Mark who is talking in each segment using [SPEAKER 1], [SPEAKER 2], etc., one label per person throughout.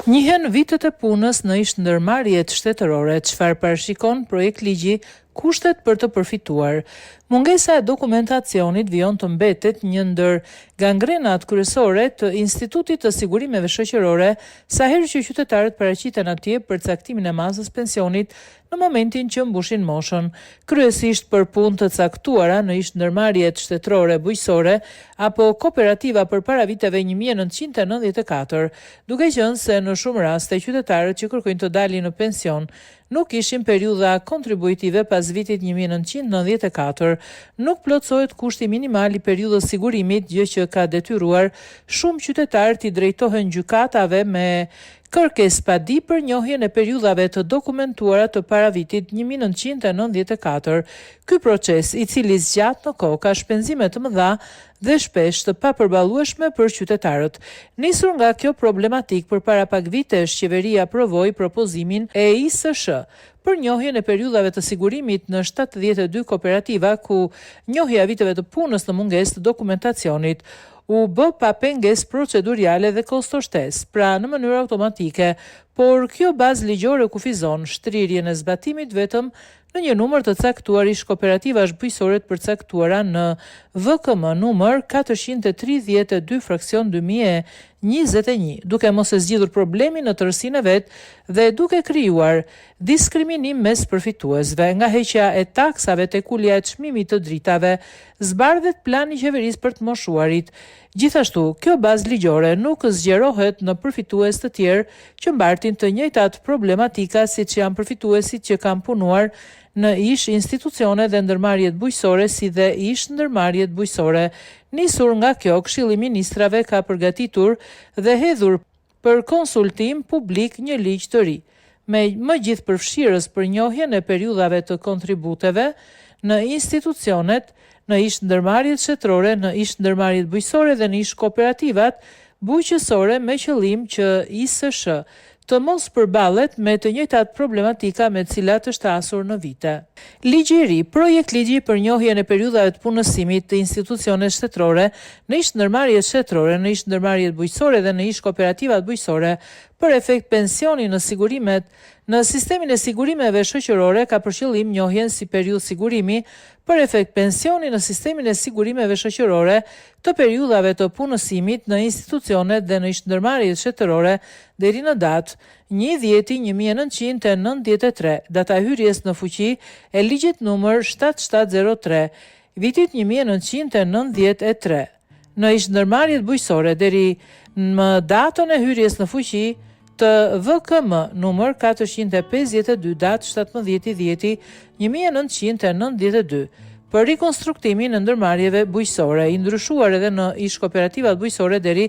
[SPEAKER 1] Njihen vitet e punës në ish ndërmarrjet shtetërore, çfarë parashikon projekt ligji, kushtet për të përfituar. Mungesa e dokumentacionit vijon të mbetet një ndër gangrenat kryesore të Institutit të Sigurimeve Shoqërore, sa herë që qytetarët paraqiten atje për caktimin e masës pensionit në momentin që mbushin moshën, kryesisht për punë të caktuara në ish ndërmarrjet shtetërore bujqësore apo kooperativa përpara viteve 1994, duke qenë se në shumë raste qytetarët që kërkojnë të dalin në pension nuk ishin periudha kontribuitive pas vitit 1994, nuk plotësohet kushti minimal i periudhës sigurimit, gjë që ka detyruar shumë qytetarë të drejtohen gjykatave me kërkesë padi për njohjen e periudhave të dokumentuara të para vitit 1994. Ky proces, i cili zgjat në kohë, ka shpenzime të mëdha dhe shpesh të papërballueshme për qytetarët. Nisur nga kjo problematik, përpara pak vitesh qeveria aprovoi propozimin e ISSH për njohjen e periudhave të sigurimit në 72 kooperativa ku njohja e viteve të punës në mungesë të dokumentacionit u bë pa pengesë procedurale dhe kostoshtes, pra në mënyrë automatike, por kjo bazë ligjore kufizon shtrirjen e zbatimit vetëm në një numër të caktuar ish kooperativash bujqësore të përcaktuara në VKM numër 432 fraksion 2021, duke mos e zgjidhur problemin në tërësinë e vet dhe duke krijuar diskriminim mes përfituesve. Nga heqja e taksave tek ulja e çmimit të dritave, zbardhet plani i qeverisë për të moshuarit. Gjithashtu, kjo bazë ligjore nuk zgjerohet në përfitues të tjerë që mbartin të njëjtat problematika siç janë përfituesit që kanë punuar në ish institucione dhe ndërmarrjet bujqësore si dhe ish ndërmarrjet bujqësore. Nisur nga kjo, Këshilli i Ministrave ka përgatitur dhe hedhur për konsultim publik një ligj të ri, me më gjithëpërfshirës për njohjen e periudhave të kontributeve në institucionet, në ish ndërmarrjet shtetërore, në ish ndërmarrjet bujqësore dhe në ish kooperativat bujqësore me qëllim që ISSH të mos përballet me të njëjtat problematika me të cilat është hasur në vite. Ligji i ri, projekt ligji për njohjen e periudhave të punësimit të institucioneve shtetërore, në ish ndërmarrjet shtetërore, në ish ndërmarrjet bujqësore dhe në ish kooperativat bujqësore, për efekt pensioni në sigurimet në sistemin e sigurimeve shoqërore ka për qëllim njohjen si periudhë sigurimi për efekt pensioni në sistemin e sigurimeve shoqërore të periudhave të punësimit në institucionet dhe në ish ndërmarrjet shtetërore deri në datë 1/10/1993, data hyrjes në fuqi e ligjit numër 7703, vitit 1993. Në ish ndërmarrjet bujqësore deri në datën e hyrjes në fuqi të VKM numër 452, datë 17/10/1992, për rikonstruktimin e ndërmarrjeve bujqësore, i ndryshuar edhe në ish kooperativat bujqësore deri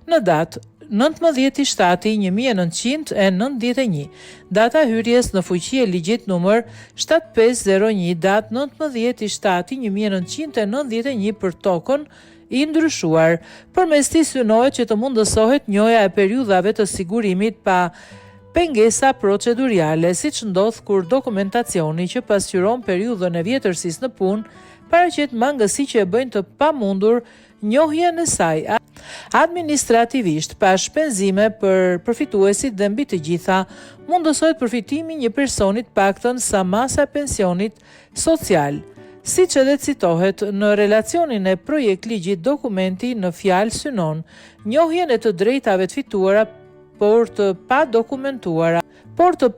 [SPEAKER 1] në datë 19/7/1991, data hyrjes në fuqi e ligjit numër 7501, datë 19/7/1991 për tokën i ndryshuar. Përmes tij synohet që të mundësohet njohja e periudhave të sigurimit pa pengesa procedurale, siç ndodh kur dokumentacioni që pasqyron periudhën e vjetërsisë në punë paraqet mangësi që e bëjnë të pamundur njohjen e saj administrativisht, pa shpenzime për përfituesit dhe mbi të gjitha mundësohet përfitimi një personit paktën sa masa e pensionit social. Siç edhe citohet në relacionin e projekt ligjit, dokumenti në fjalë synon njohjen e të drejtave të fituara por të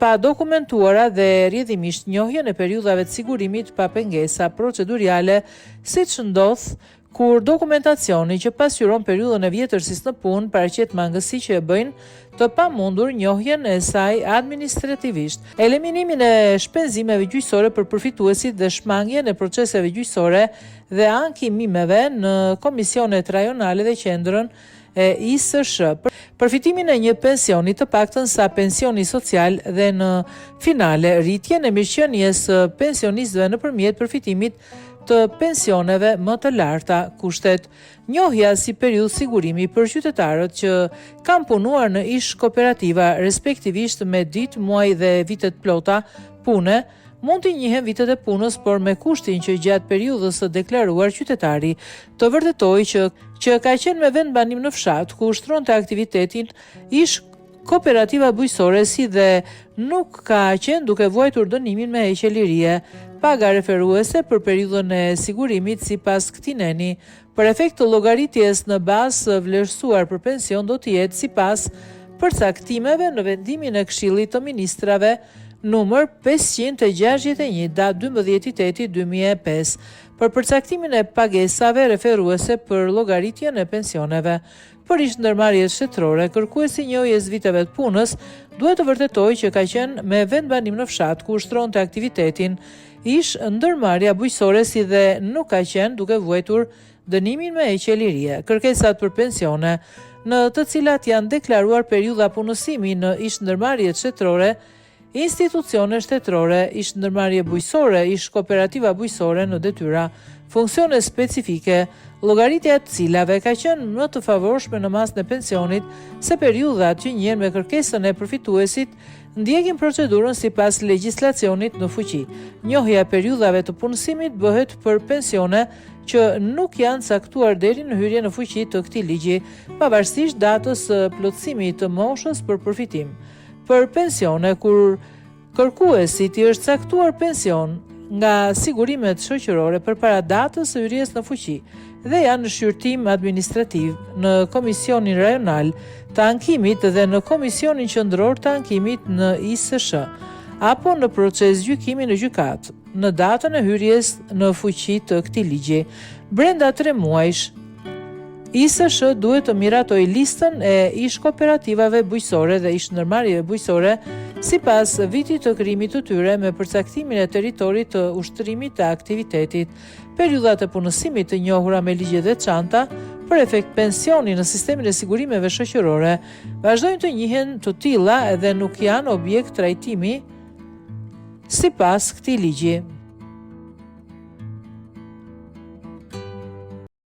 [SPEAKER 1] pa dokumentuara dhe rrjedhimisht njohjen e periudhave të sigurimit pa pengesa procedurale, siç ndodh kur dokumentacioni që pasqyron periudhën e vjetërsisë në punë paraqet mangësi që e bëjnë të pamundur njohjen e saj administrativisht, eliminimin e shpenzimeve gjyqësore për përfituesit dhe shmangjen e proceseve gjyqësore dhe ankimimeve në komisionet rajonale dhe qendrën e ISSH, përfitimin e një pensioni të paktën sa pensioni social dhe në finale rritjen e mirëqenies së pensionistëve nëpërmjet përfitimit të pensioneve më të larta. Kushtet, njohja si periudhë sigurimi për qytetarët që kanë punuar në ish kooperativa, respektivisht me ditë, muaj dhe vitet plota pune, mund të njihen vitet e punës, por me kushtin që gjatë periudhës së deklaruar qytetari të vërtetojë që ka qenë me vendbanim në fshat, ku ushtronte aktivitetin ish kooperativa bujqësore si dhe nuk ka qenë duke vuajtur dënimin me heqje lirie, paga referuese për periudhën e sigurimit sipas këtij neni, për efekt të llogaritjes në bazë vlerësuar për pension do të jetë sipas përcaktimeve në vendimin e Këshillit të Ministrave numër 561 datë 12 teti 2005 për përcaktimin e pagesave referuese për llogaritjen e pensioneve. Për ish ndërmarrjet shtetërore, kërkuesi njojës viteve të punës duhet të vërtetojë që ka qenë me vendbanim në fshat ku ushtronte aktivitetin ish ndërmarrja bujqësore si dhe nuk ka qenë duke vuajtur dënimin me heqje lirie. Kërkesat për pensione, në të cilat janë deklaruar periudha punësimi në ish ndërmarrjet shtetërore, institucione shtetërore, ish ndërmarrje bujqësore, ish kooperativa bujqësore në detyra, funksione specifike, llogaritja e cilave ka qenë më të favorshme në masën e pensionit se periudhat që njën me kërkesën e përfituesit ndjekin procedurën sipas legjislacionit në fuqi. Njohja e periudhave të punësimit bëhet për pensione që nuk janë caktuar deri në hyrje në fuqi të këtij ligji, pavarësisht datës së plotësimit të moshës për përfitim. Për pensione kur kërkuesit i është caktuar pension nga sigurimet shoqërore përpara datës së hyrjes në fuqi dhe janë në shqyrtim administrativ në Komisionin Rajonal të Ankimit dhe në Komisionin Qendror të Ankimit në ISSH, apo në proces gjykimi në gjykatë, në datën e hyrjes në fuqi të këtij ligji, brenda 3 muajsh, ISSH duhet të miratoj listën e ish kooperativave bujqësore dhe ish ndërmarrjeve bujqësore sipas vitit të krijimit të tyre me përcaktimin e territorit të ushtrimit të aktivitetit, periudhat e punësimit të njohura me ligje dhe çanta, për efekt pensioni në sistemin e sigurimeve shoqërore, vazhdojnë të njihen të tilla edhe nuk janë objekt trajtimi sipas këtij ligji.